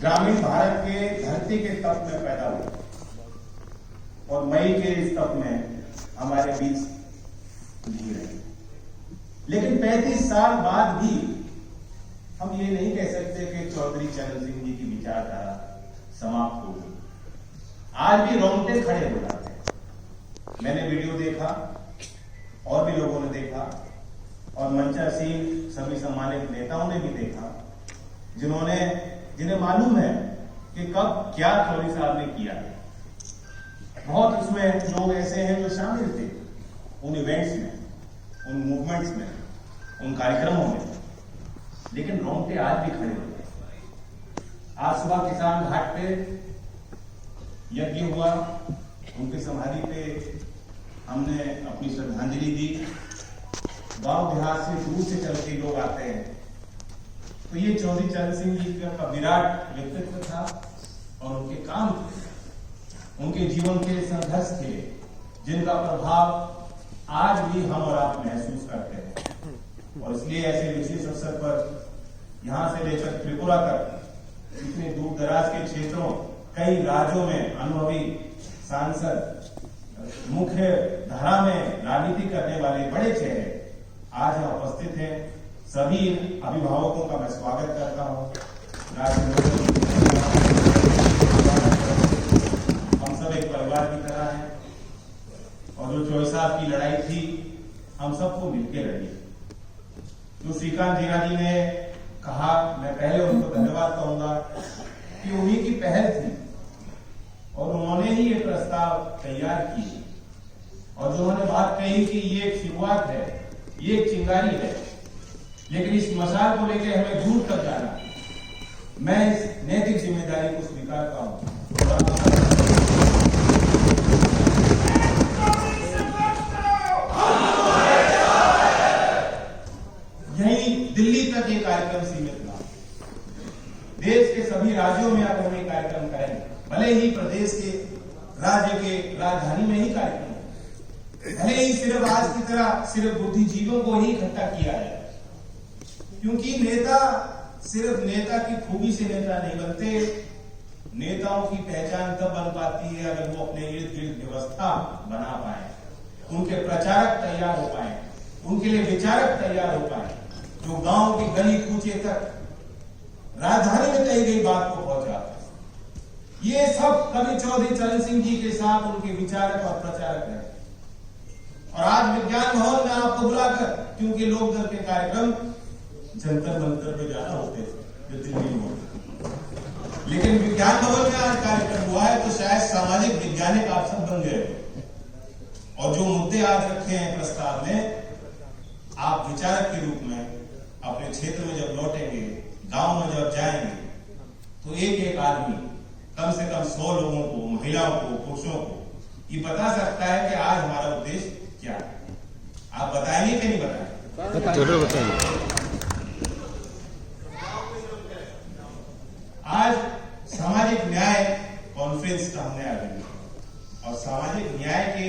ग्रामीण भारत के धरती के तप में पैदा हुआ और मई के इस तप में हमारे बीच जी रहे। लेकिन 35 साल बाद भी हम ये नहीं कह सकते कि चौधरी चरण सिंह जी की विचारधारा समाप्त हो गई। आज भी रोंगटे खड़े हो जाते हैं। मैंने वीडियो देखा और भी लोगों ने देखा और मंचासीन सभी सम्मानित नेताओं ने भी देखा जिन्हें मालूम है कि कब क्या चौधरी साहब ने किया। बहुत उसमें लोग ऐसे हैं जो शामिल थे उन इवेंट्स में, उन मूवमेंट्स में, उन कार्यक्रमों में, लेकिन रोंगटे आज भी खड़े हो गए। आज सुबह किसान घाट पे यज्ञ हुआ, उनकी समाधि पे हमने अपनी श्रद्धांजलि दी। गांव देहात से दूर से चल के लोग आते हैं। तो ये चौधरी चरण सिंह जी का विराट व्यक्तित्व था और उनके काम थे, उनके जीवन के संघर्ष थे, जिनका प्रभाव आज भी हम और आप महसूस करते हैं। और इसलिए ऐसे विशेष अवसर पर यहां से लेकर त्रिपुरा तक इतने दूर दराज के क्षेत्रों, कई राज्यों में अनुभवी सांसद, मुख्य धारा में राजनीति करने वाले बड़े चेहरे आज यहाँ उपस्थित हैं। सभी अभिभावकों का मैं स्वागत करता हूँ। हम सब एक परिवार की तरह हैं और जो चौधरी साहब की लड़ाई थी हम सबको मिलकर लड़ी। जो श्रीकांत जीना जी ने कहा, मैं पहले उनको धन्यवाद कहूंगा कि उन्हीं की पहल थी और उन्होंने ही ये प्रस्ताव तैयार की और जो उन्होंने बात कही कि ये एक शुरुआत है, ये एक चिंगारी है, लेकिन इस मशाल को लेकर हमें दूर तक जाना। मैं इस नैतिक जिम्मेदारी को स्वीकारता हूं। यही दिल्ली तक ये कार्यक्रम सीमित ना, देश के सभी राज्यों में अगर हम ये कार्यक्रम करें, भले ही प्रदेश के राज्य के राजधानी में ही कार्यक्रम हो, भले ही सिर्फ आज की तरह सिर्फ बुद्धिजीवियों को ही इकट्ठा किया है, क्योंकि नेता सिर्फ नेता की खूबी से नेता नहीं बनते। नेताओं की पहचान तब बन पाती है अगर वो अपने इर्द गिर्द व्यवस्था बना पाए, उनके प्रचारक तैयार हो पाए, उनके लिए विचारक तैयार हो पाए, जो गांव की गली कूचे तक राजधानी में कही गई बात को पहुंचाते। ये सब कवि चौधरी चरण सिंह जी के साथ उनके विचारक और प्रचारक हैं। और आज विज्ञान भवन में आपको बुलाकर, क्योंकि लोकदल के कार्यक्रम जंतर मंतर पे ज्यादा होते थे जो दिल्ली में होते, लेकिन विज्ञान भवन में आज कार्यक्रम हुआ है तो शायद सामाजिक वैज्ञानिक आप सब बन गए। और जो मुद्दे आज रखे हैं प्रस्ताव में, आप विचारक के रूप में अपने क्षेत्र में जब लौटेंगे, गांव में जब जाएंगे, तो एक एक आदमी कम से कम 100 लोगों को, महिलाओं को, पुरुषों को ये बता सकता है कि आज हमारा उद्देश्य क्या है। आप बताएंगे कि नहीं बताएंगे? जरूर बताएंगे। आज सामाजिक न्याय कॉन्फ्रेंस का हमने आयोजन, और सामाजिक न्याय के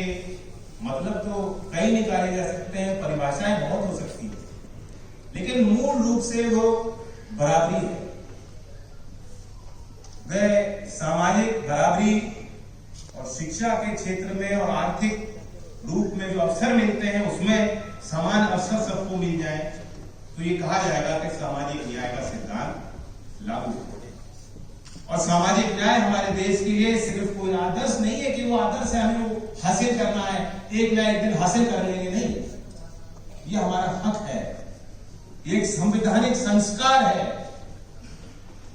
मतलब तो कई निकाले जा सकते हैं, परिभाषाएं बहुत हो सकती है, लेकिन मूल रूप से वो बराबरी है। वह सामाजिक बराबरी और शिक्षा के क्षेत्र में और आर्थिक रूप में जो अवसर मिलते हैं उसमें समान अवसर सबको मिल जाए, तो ये कहा जाएगा कि सामाजिक न्याय का सिद्धांत लागू हो। और सामाजिक न्याय हमारे देश के लिए सिर्फ कोई आदर्श नहीं है कि वो आदर्श है हमें वो हासिल करना है, एक ना एक दिन हासिल कर लेंगे, नहीं। ये हमारा हक है, एक संवैधानिक संस्कार है।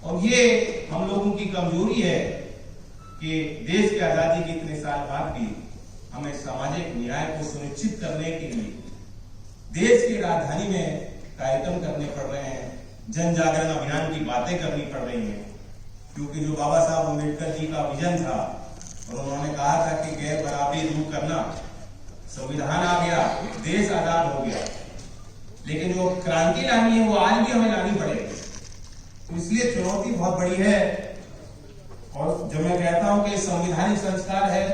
और ये हम लोगों की कमजोरी है कि देश की आजादी के इतने साल बाद भी हमें सामाजिक न्याय को सुनिश्चित करने के लिए देश की राजधानी में कार्यक्रम करने पड़ रहे हैं, जन जागरण अभियान की बातें करनी पड़ रही हैं। क्योंकि जो बाबा साहब अम्बेडकर जी का विजन था और उन्होंने कहा था कि गैर बराबरी दूर करना, संविधान आ गया, देश आजाद हो गया, लेकिन जो क्रांति लानी है वो आज भी हमें लानी पड़ेगी। तो इसलिए चुनौती बहुत बड़ी है। और जब मैं कहता हूं कि संवैधानिक संस्कार है,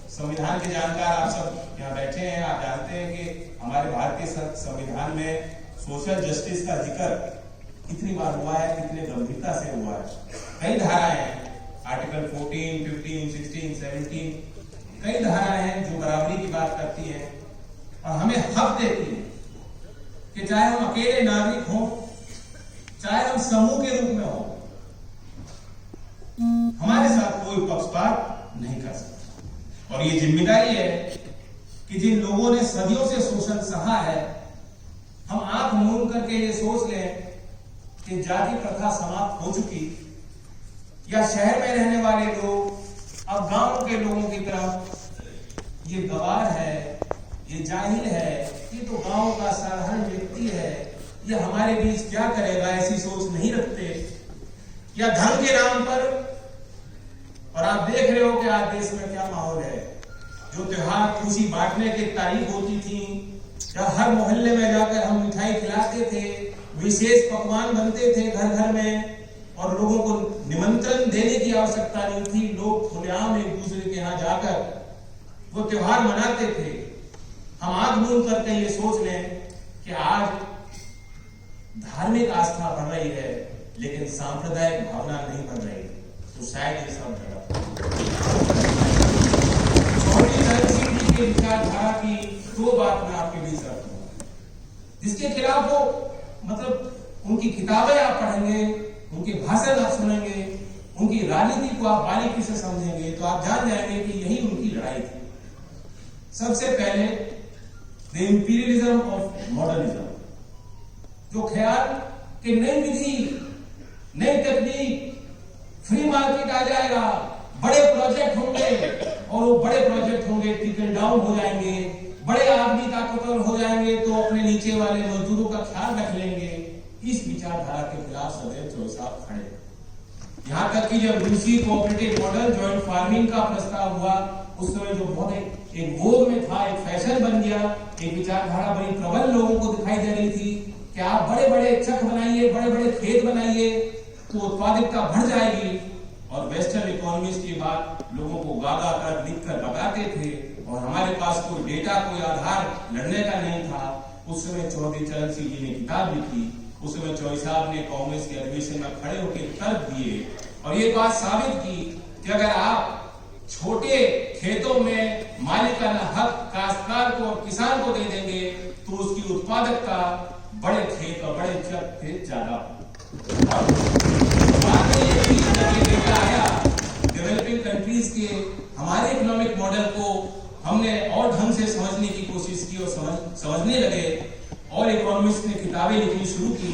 संविधान के जानकार आप सब यहाँ बैठे हैं, आप जानते हैं कि हमारे भारतीय संविधान में सोशल जस्टिस का जिक्र कितनी बार हुआ है, कितने गंभीरता से हुआ है। कई धाराएं हैं, आर्टिकल 14, 15, 16, 17, कई धाराएं हैं जो बराबरी की बात करती है और हमें हक देती है कि चाहे हम अकेले नागरिक हों, चाहे हम समूह के रूप में हो, हमारे साथ कोई पक्षपात नहीं कर सकता। और ये जिम्मेदारी है कि जिन लोगों ने सदियों से शोषण सहा है, हम आंख मूंद करके ये सोच लें कि जाति प्रथा समाप्त हो चुकी, या शहर में रहने वाले लोग अब गांव के लोगों की तरफ ये गवार है, ये जाहिल है, ये तो गांव का साधारण व्यक्ति है, ये हमारे बीच क्या करेगा, ऐसी सोच नहीं रखते। या धर्म के नाम पर, और आप देख रहे हो कि आज देश में क्या माहौल है, जो त्योहार खुशी बांटने की तारीख होती थी, या हर मोहल्ले में जाकर हम मिठाई खिलाते थे, विशेष पकवान बनते थे घर घर में, और लोगों को निमंत्रण देने की आवश्यकता नहीं थी, लोग खुलेआम एक दूसरे के यहाँ जाकर वो त्योहार मनाते थे। हम आंख मूंद करके ये सोच लें कि आज धार्मिक आस्था बढ़ रही है लेकिन सांप्रदायिक भावना नहीं बढ़ रही, तो शायद ये सब गलत है। के विचारधारा की दो बात मैं आपके बीच रखूंगा, जिसके खिलाफ वो मतलब उनकी किताबें आप पढ़ेंगे, उनके भाषण आप सुनेंगे, उनकी राजनीति को आप बारीकी से समझेंगे तो आप जान जाएंगे कि यही उनकी लड़ाई थी। सबसे पहले द इंपीरियलिज्म ऑफ मॉडर्निज्म, जो ख्याल कि नई विधि, नई तकनीक, फ्री मार्केट आ जाएगा, बड़े प्रोजेक्ट होंगे और वो बड़े प्रोजेक्ट होंगे ट्रिकल डाउन हो जाएंगे, बड़े आदमी ताकतवर हो जाएंगे तो अपने नीचे वाले मजदूरों का ख्याल रख लेंगे। इस विचारधारा के खिलाफ सदैव चौधरी साहब खड़े। यहाँ तक कि जब रूसी कोऑपरेटिव मॉडल ज्वाइंट फार्मिंग का प्रस्ताव हुआ, उस समय जो बहुत एक वोग में था, एक फैशन बन गया, एक विचारधारा बड़ी प्रबल लोगों को दिखाई दे रही थी कि आप बड़े बड़े चक बनाइए, बड़े बड़े खेत बनाइए तो उत्पादकता बढ़ जाएगी। और वेस्टर्न इकोनॉमिस्ट ये बात लोगों को गागा कर लिख कर बताते थे और हमारे पास कोई डेटा, कोई आधार लड़ने का नहीं था। उस समय चौधरी चरण सिंह जी ने किताब लिखी, उस समय चौधरी साहब ने कांग्रेस के अधिवेशन में खड़े होकर तर्क दिए और ये बात साबित की कि अगर आप छोटे खेतों में मालिकाना हक काश्तकार को और किसान को दे देंगे तो उसकी उत्पादकता बड़े खेत और बड़े चक से ज्यादा। डेवलपिंग कंट्रीज के हमारे इकोनॉमिक मॉडल को हमने और ढंग से समझने की कोशिश की और समझने लगे और इकोनॉमिस्ट ने किताबें लिखनी शुरू की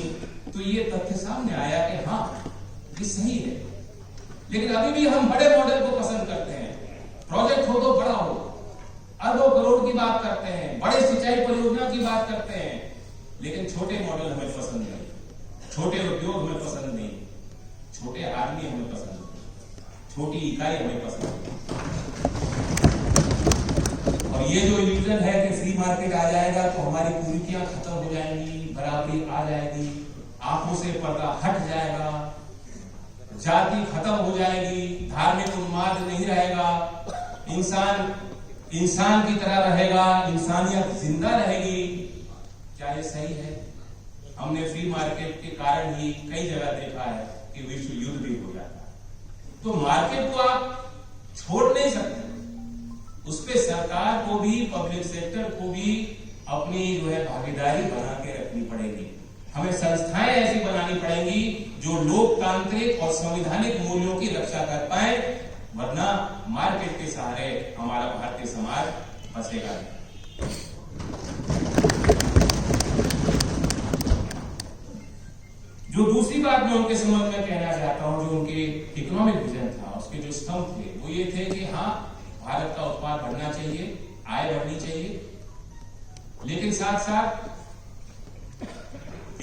तो ये तथ्य सामने आया कि हाँ ये सही है। लेकिन अभी भी हम बड़े मॉडल को पसंद करते हैं, प्रोजेक्ट हो तो बड़ा हो, अरबों करोड़ की बात करते हैं, बड़े सिंचाई परियोजना की बात करते हैं, लेकिन छोटे मॉडल हमें पसंद नहीं, छोटे उद्योग हमें पसंद नहीं, छोटे आदमी हमें पसंद नहीं, छोटी इकाई हमें पसंद नहीं। और ये जो इल्यूजन है कि फ्री मार्केट आ जाएगा तो हमारी कुरीतियां खत्म हो जाएंगी, बराबरी आ जाएगी, आंखों से पर्दा हट जाएगा, जाति खत्म हो जाएगी, धार्मिक उन्माद नहीं रहेगा, इंसान की तरह रहेगा, इंसानियत जिंदा रहेगी। क्या ये सही है? हमने फ्री मार्केट के कारण ही कई जगह देखा है कि विश्व युद्ध भी हो जाता है। तो मार्केट को आप छोड़ नहीं सकते, उस पे सरकार को भी, पब्लिक सेक्टर को भी अपनी जो है भागीदारी बना के रखनी पड़ेगी। हमें संस्थाएं ऐसी बनानी पड़ेंगी जो लोकतांत्रिक और संवैधानिक मूल्यों की रक्षा कर पाए, वरना मार्केट के सहारे हमारा भारतीय समाज बसेगा नहीं। जो दूसरी बात मैं उनके संबंध में कहना चाहता हूं, जो उनके इकोनॉमिक विजन था, उसके जो स्तंभ थे वो ये थे कि हाँ भारत का उत्पाद बढ़ना चाहिए, आय बढ़नी चाहिए, लेकिन साथ साथ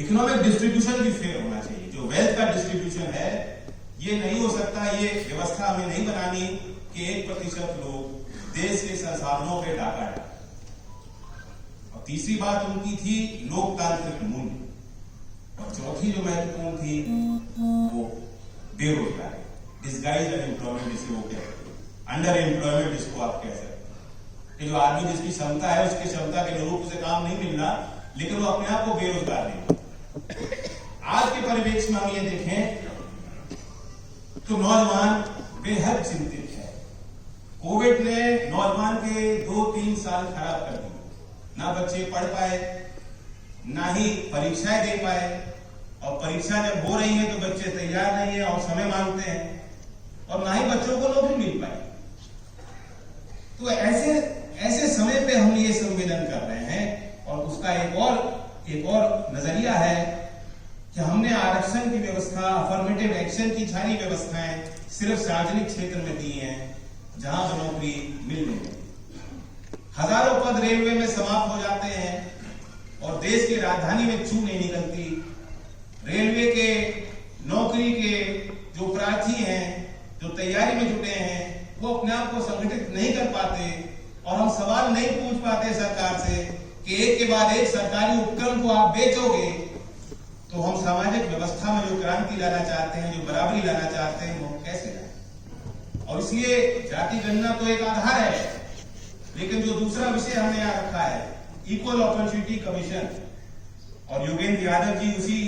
इकोनॉमिक डिस्ट्रीब्यूशन भी फेयर होना चाहिए। जो वेल्थ का डिस्ट्रीब्यूशन है ये नहीं हो सकता, ये व्यवस्था हमें नहीं बनानी कि 1% लोग देश के संसाधनों पे डाका डालें। और तीसरी बात उनकी थी लोकतांत्रिक मूल्य, और चौथी जो महत्वपूर्ण थी वो बेरोजगारी, डिस्गाइज अनएम्प्लॉयमेंट जिसे वो कहते हैं, अंडर एम्प्लॉयमेंट जिसको आप कह सकते हैं कि जो आदमी जिसकी क्षमता है उसकी क्षमता के अनुरूप उसे काम नहीं मिल रहा लेकिन वो अपने आप को बेरोजगार नहीं। आज के परिवेश में हम ये देखें तो नौजवान बेहद चिंतित है। कोविड ने नौजवान के 2-3 साल खराब कर दिए। ना बच्चे पढ़ पाए, ना ही परीक्षाएं दे पाए, और परीक्षा जब हो रही है तो बच्चे तैयार नहीं है और समय मांगते हैं, और ना ही बच्चों को नौकरी मिल पाई। तो ऐसे समय पे हम ये संवेदन कर रहे हैं। और उसका एक और नजरिया है कि हमने आरक्षण की व्यवस्था, अफर्मेटिव एक्शन की सारी व्यवस्थाएं सिर्फ सार्वजनिक क्षेत्र में दी हैं, जहां पर नौकरी मिल रही है। हजारों पद रेलवे में समाप्त हो जाते हैं और देश की राजधानी में चू नहीं निकलती। रेलवे के नौकरी के जो प्रार्थी हैं, जो तैयारी में जुटे हैं, वो अपने आप को संगठित नहीं कर पाते, और हम सवाल नहीं पूछ पाते सरकार से कि एक के बाद एक सरकारी उपक्रम को आप बेचोगे तो हम सामाजिक व्यवस्था में जो क्रांति लाना चाहते हैं, जो बराबरी लाना चाहते हैं, वो कैसे लाएं। और इसलिए जाति गणना तो एक आधार है, लेकिन जो दूसरा विषय हमने यहां रखा है, इक्वल अपॉर्चुनिटी कमीशन, और योगेंद्र यादव जी उसी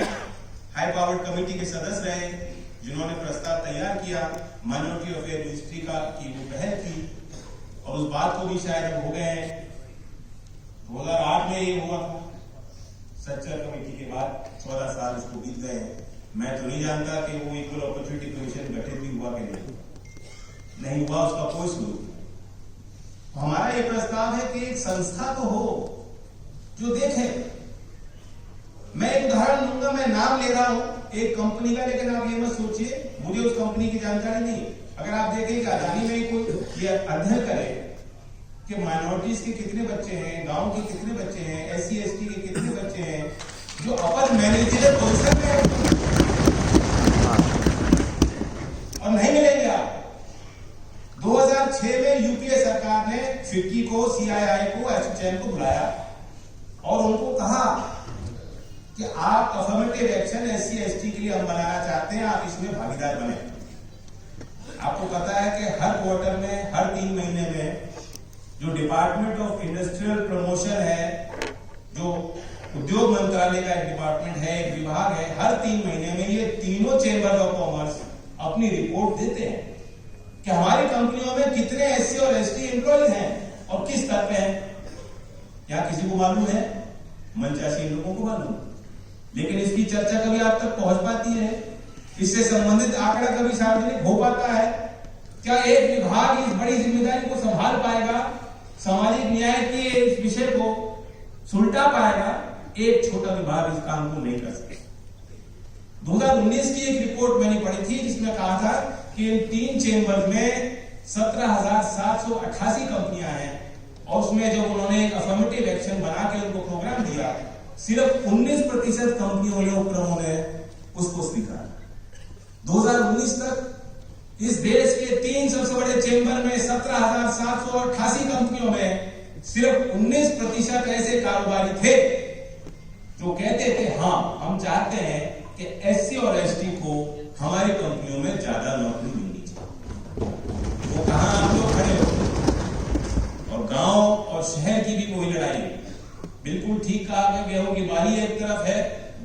हाई पावर्ड कमेटी के सदस्य रहे जिन्होंने प्रस्ताव तैयार किया, माइनॉरिटी अफेयर मिनिस्ट्री की वो पहल की, और उस बात को भी शायद अब हो गए हैं। 2008 में ये हुआ था, सच्चर कमेटी के बाद 14 साल उसको बीत गए। मैं तो नहीं जानता कि वो इक्वल अपॉर्चुनिटी कमीशन गठित भी हुआ कि नहीं हुआ, उसका कोई सबूत नहीं। हमारा ये प्रस्ताव है कि एक संस्था तो हो जो देखे। मैं एक उदाहरण दूंगा, मैं नाम ले रहा हूं एक कंपनी का, लेकिन आप ये मत सोचिए मुझे उस कंपनी की जानकारी नहीं। अगर आप देखें कि अदानी में कोई ये अध्ययन करे कि माइनॉरिटीज के कितने बच्चे हैं, गांव के कितने बच्चे हैं, SC ST के कितने बच्चे हैं जो अपर मैनेजर पोजीशन में है, और नहीं मिलेंगे आप। 2006 में यूपीए सरकार ने फिक्की को, CII को, एसोचैम को बुलाया और उनको कहा कि आप अफर्मेटिव एक्शन SC ST के लिए हम बनाना चाहते हैं, आप इसमें भागीदार बने। आपको पता है कि हर क्वार्टर में, हर 3 महीने में जो डिपार्टमेंट ऑफ इंडस्ट्रियल प्रमोशन है, जो उद्योग मंत्रालय का एक डिपार्टमेंट है, एक विभाग है, हर 3 महीने में ये तीनों चेंबर ऑफ कॉमर्स अपनी रिपोर्ट देते हैं कि हमारी कंपनियों में कितने SC और ST एम्प्लॉइज हैं और किस स्तर पे हैं। क्या किसी को मालूम है? मंचासी लोगों को मालूम, लेकिन इसकी चर्चा कभी आप तक पहुंच पाती है? इससे संबंधित आंकड़ा कभी सार्वजनिक हो पाता है? क्या एक विभाग इस बड़ी जिम्मेदारी को संभाल पाएगा, सामाजिक न्याय के इस विषय को सुलटा पाएगा? एक छोटा विभाग इस काम को नहीं कर सकता। 2019 की एक रिपोर्ट मैंने पढ़ी थी जिसमें कहा था कि इन 3 चेंबर्स में 17,788 कंपनियां हैं, और उसमें जब उन्होंने एक अफर्मेटिव एक्शन बना के उनको प्रोग्राम दिया, सिर्फ 19% कंपनियों ने, उपक्रमों ने उसको स्वीकारा। 2019 तक इस देश के 3 सबसे बड़े चेंबर में 17,788 कंपनियों में सिर्फ 19% ऐसे कारोबारी थे जो कहते थे हाँ हम चाहते हैं कि SC और ST को हमारी कंपनियों में ज्यादा नौकरी मिलनी चाहिए। वो कहां आप लोग खड़े हो। और गांव और शहर की भी वही लड़ाई, बिल्कुल ठीक कहा कि गेहूं की बाली एक तरफ है,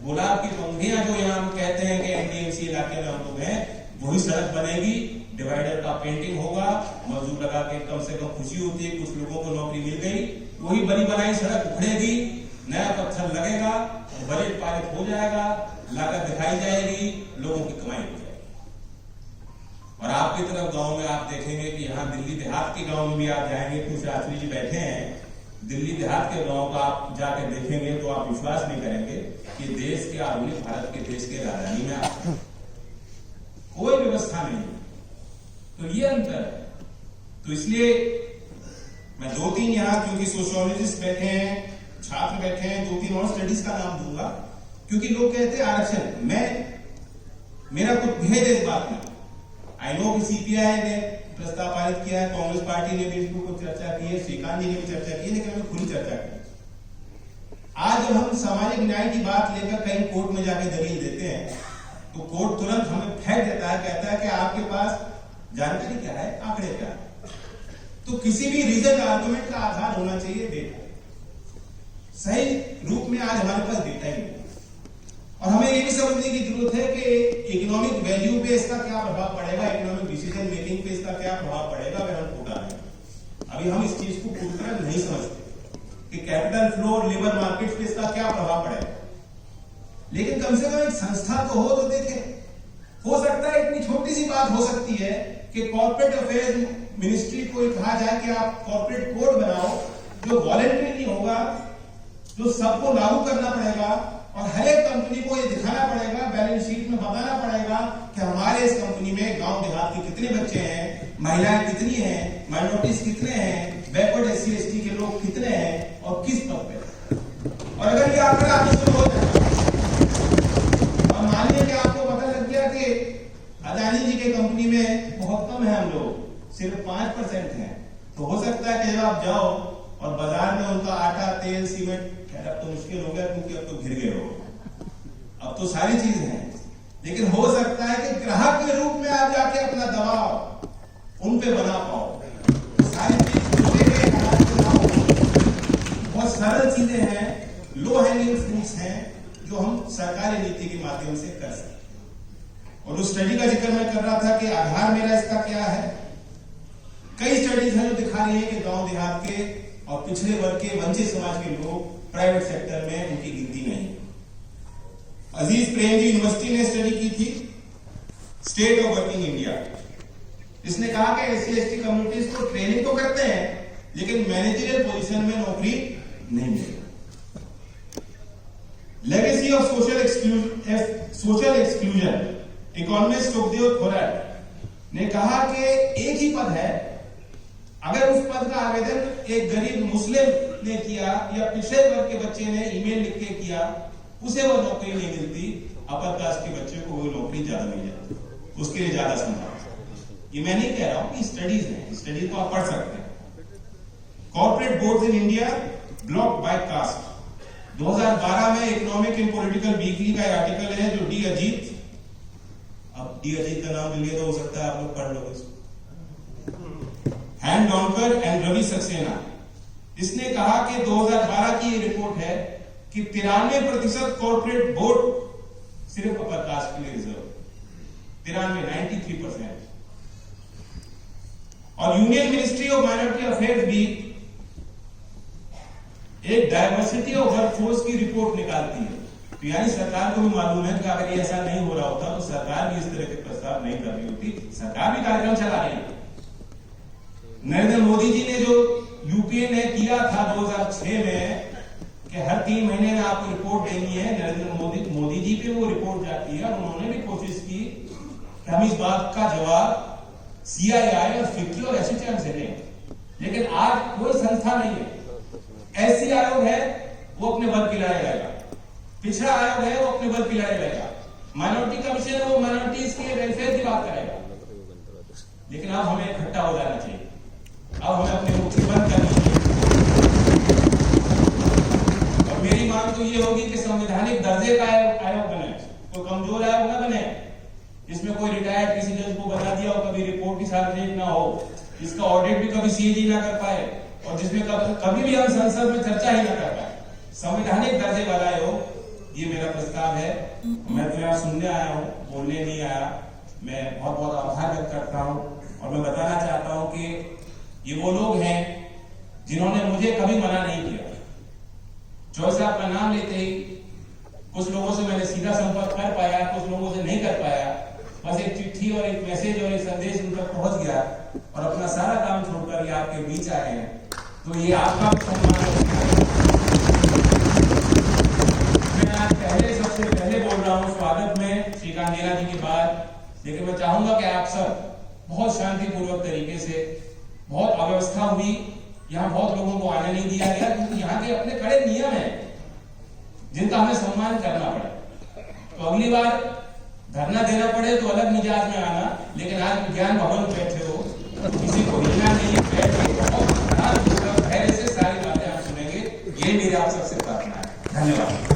गुलाब की पंखियां जो यहाँ कहते हैं कि NDMC इलाके में हम लोग हैं, वही सड़क बनेगी, डिवाइडर का पेंटिंग होगा, मजदूर लगा के कम से कम खुशी होती है, कुछ लोगों को नौकरी मिल गई, वही बनी बनाई सड़क उखड़ेगी, नया पत्थर लगेगा, बजट पारित हो जाएगा, लागत दिखाई जाएगी, लोगों की कमाई हो जाएगी। और आपकी तरफ गांव में आप देखेंगे कि यहाँ दिल्ली देहात के गांव में भी आप जाएंगे, कुछ शास्त्री जी बैठे हैं, दिल्ली देहात के गांव का आप जाकर देखेंगे तो आप विश्वास नहीं करेंगे कि देश के आधुनिक भारत के देश के राजधानी में आप कोई व्यवस्था नहीं। तो ये अंतर है। तो इसलिए मैं 2-3 यहाँ, क्योंकि सोशियोलॉजिस्ट बैठे हैं, छात्र बैठे हैं, 2-3 और स्टडीज का नाम दूंगा, क्योंकि लोग कहते हैं आरक्षण, मेरा कुछ भेद इस बात में। आई नो कि CPI ने प्रस्ताव पारित किया है, कांग्रेस पार्टी ने भी इसको कुछ चर्चा की है, श्रीकांत जी ने भी चर्चा की है, लेकिन हमें खुली चर्चा की। आज जब हम सामाजिक न्याय की बात लेकर कहीं कोर्ट में जाके दलील देते हैं तो कोर्ट तुरंत हमें फेंक देता है, कहता है कि आपके पास जानकारी क्या है, आंकड़े क्या है। तो किसी भी रीजन आर्गुमेंट का आधार होना चाहिए डेटा। सही रूप में आज हमारे पास डेटा ही नहीं। और हमें ये भी समझने की जरूरत है कि इकोनॉमिक वैल्यू पे इसका क्या प्रभाव पड़ेगा, इकोनॉमिक डिसीजन मेकिंग पे इसका क्या प्रभाव पड़ेगा अगर हम कोटा है। अभी हम इस चीज को पूरी तरह नहीं समझते कि कैपिटल फ्लो और लेबर मार्केट पे इसका क्या प्रभाव पड़ेगा। लेकिन कम से कम एक संस्था तो हो, तो देखें। हो सकता है इतनी छोटी सी बात हो सकती है कि कॉर्पोरेट अफेयर्स मिनिस्ट्री को कहा जाए कि आप कॉर्पोरेट कोड बनाओ जो वॉलंटरी होगा, जो सबको लागू करना पड़ेगा और हर एक कंपनी को ये दिखाना पड़ेगा, बैलेंस शीट में बताना पड़ेगा कि हमारे इस कंपनी में गांव देहात के कितने बच्चे हैं, महिलाएं कितनी हैं, माइनॉरिटीज कितने हैं, बैकवर्ड SC ST के लोग कितने हैं और किस पद पे। और अगर ये आंकड़ा आपको शुरू हो जाए और मान लीजिए कि आपको पता लग गया कि अदानी जी के कंपनी में बहुत कम है हम लोग, सिर्फ 5% हैं, तो हो सकता है कि जब आप जाओ और बाजार में उनका आटा, तेल, सीमेंट, खैर अब तो मुश्किल हो गया क्योंकि अब तो घिर गए हो, अब तो सारी चीजें हैं, लेकिन हो सकता है कि ग्राहक के रूप में आप जाके अपना दबाव उन पे बना पाओ। सारी चीज बहुत सरल चीजें हैं, लो हैंगिंग फ्रूट्स हैं जो हम सरकारी नीति के माध्यम से कर सकते। और उस स्टडी का जिक्र मैं कर रहा था कि आधार मेरा इसका क्या है। कई स्टडीज हैं जो दिखा रही है कि गांव देहात के और पिछड़े वर्ग के, वंचित समाज के लोग प्राइवेट सेक्टर में उनकी गिनती नहीं। अजीज प्रेमजी यूनिवर्सिटी ने स्टडी की थी, स्टेट ऑफ वर्किंग इंडिया। इसने कहा कि SC ST कम्युनिटीज को ट्रेनिंग तो करते हैं लेकिन मैनेजरियल पोजीशन में नौकरी नहीं मिलती। Legacy of social exclusion, economist Sukhdev Thorat ने कहा कि एक ही पद है, अगर उस पद का आवेदन एक गरीब मुस्लिम ने किया या पिछड़े वर्ग के बच्चे ने ईमेल लिख के किया, उसे वो नौकरी नहीं मिलती, अपर कास्ट के बच्चे को वो नौकरी ज्यादा मिल जाती, उसके लिए ज्यादा संभावना। ये मैं नहीं कह रहा हूं कि स्टडीज है, स्टडीज को आप पढ़ सकते हैं। Corporate boards in India block by caste, 2012 में इकोनॉमिक एंड पॉलिटिकल वीकली का आर्टिकल है जो डी अजीत, अब डी अजीत का नाम ले लिया तो हो सकता है आप लोग पढ़ लो इसको, हैंड डॉनकर एंड रवि सक्सेना। इसने कहा कि 2012 की ये रिपोर्ट है कि 93% कॉर्पोरेट बोर्ड सिर्फ अपर कास्ट के लिए रिजर्व, 93 और union ministry of minority affairs भी एक डायवर्सिटी ऑफ वर्कफोर्स की रिपोर्ट निकालती है। तो यानी सरकार को भी मालूम है कि अगर ये ऐसा नहीं हो रहा होता तो सरकार भी इस तरह के प्रस्ताव नहीं कर रही होती, सरकार भी कार्यक्रम चला रही है। नरेंद्र मोदी जी ने जो यूपीए ने किया था 2006 में कि हर 3 महीने में आपको रिपोर्ट देनी है, नरेंद्र मोदी जी पे वो रिपोर्ट जाती है और उन्होंने भी कोशिश की कि हम इस बात का जवाब CII और FICCI और एसोचैम से दें, लेकिन आज कोई संस्था नहीं है। SC आयोग है वो अपने बल की लड़ाई लड़ेगा, पिछड़ा आयोग है वो अपने बल की लड़ाई लड़ेगा, माइनॉरिटी कमीशन है वो माइनॉरिटीज के वेलफेयर की बात करेगा, लेकिन अब हमें इकट्ठा हो जाना चाहिए, अब हमें अपने मुख बंद करनी चाहिए। और मेरी मांग तो ये होगी कि संवैधानिक दर्जे का आयोग बने, कोई कमजोर आयोग ना बने जिसमें कोई रिटायर्ड किसी जज को बता दिया हो, कभी रिपोर्ट की सार्वजनिक ना हो, इसका ऑडिट भी कभी CAG ना कर पाए और जिसमें कभी भी हम संसद में चर्चा ही ना कर पाए। संवैधानिक दर्जे वाला आयोग, ये मेरा प्रस्ताव है। मैं तो यहाँ सुनने आया हूँ, बोलने नहीं आया। मैं बहुत बहुत आभार व्यक्त करता हूँ और मैं बताना चाहता हूँ कि ये वो लोग हैं जिन्होंने मुझे कभी मना नहीं किया। जॉय साहब का नाम लेते ही कुछ लोगों से मैंने सीधा संपर्क कर पाया, कुछ लोगों से नहीं कर पाया, बस एक चिट्ठी और एक मैसेज और एक संदेश उन तक पहुंच गया और अपना सारा काम छोड़कर ये आपके बीच आए हैं, तो ये आपका सम्मान है। मैं आज सबसे पहले बोल रहा हूँ स्वागत में श्रीकांत मीणा जी के बाद, लेकिन मैं चाहूंगा कि आप सब बहुत शांतिपूर्वक तरीके से, बहुत अव्यवस्था हुई, यहाँ बहुत लोगों को आने नहीं दिया गया क्योंकि यहाँ के अपने कड़े नियम हैं जिनका हमें सम्मान करना पड़े। तो अगली बार धरना देना पड़े तो अलग मिजाज में आना, लेकिन आज विज्ञान भवन में बैठे हो तो किसी को हिलना नहीं, बैठ के बहुत धैर्य से सारी बातें आप सुनेंगे, ये मेरी आप सबसे प्रार्थना है। धन्यवाद।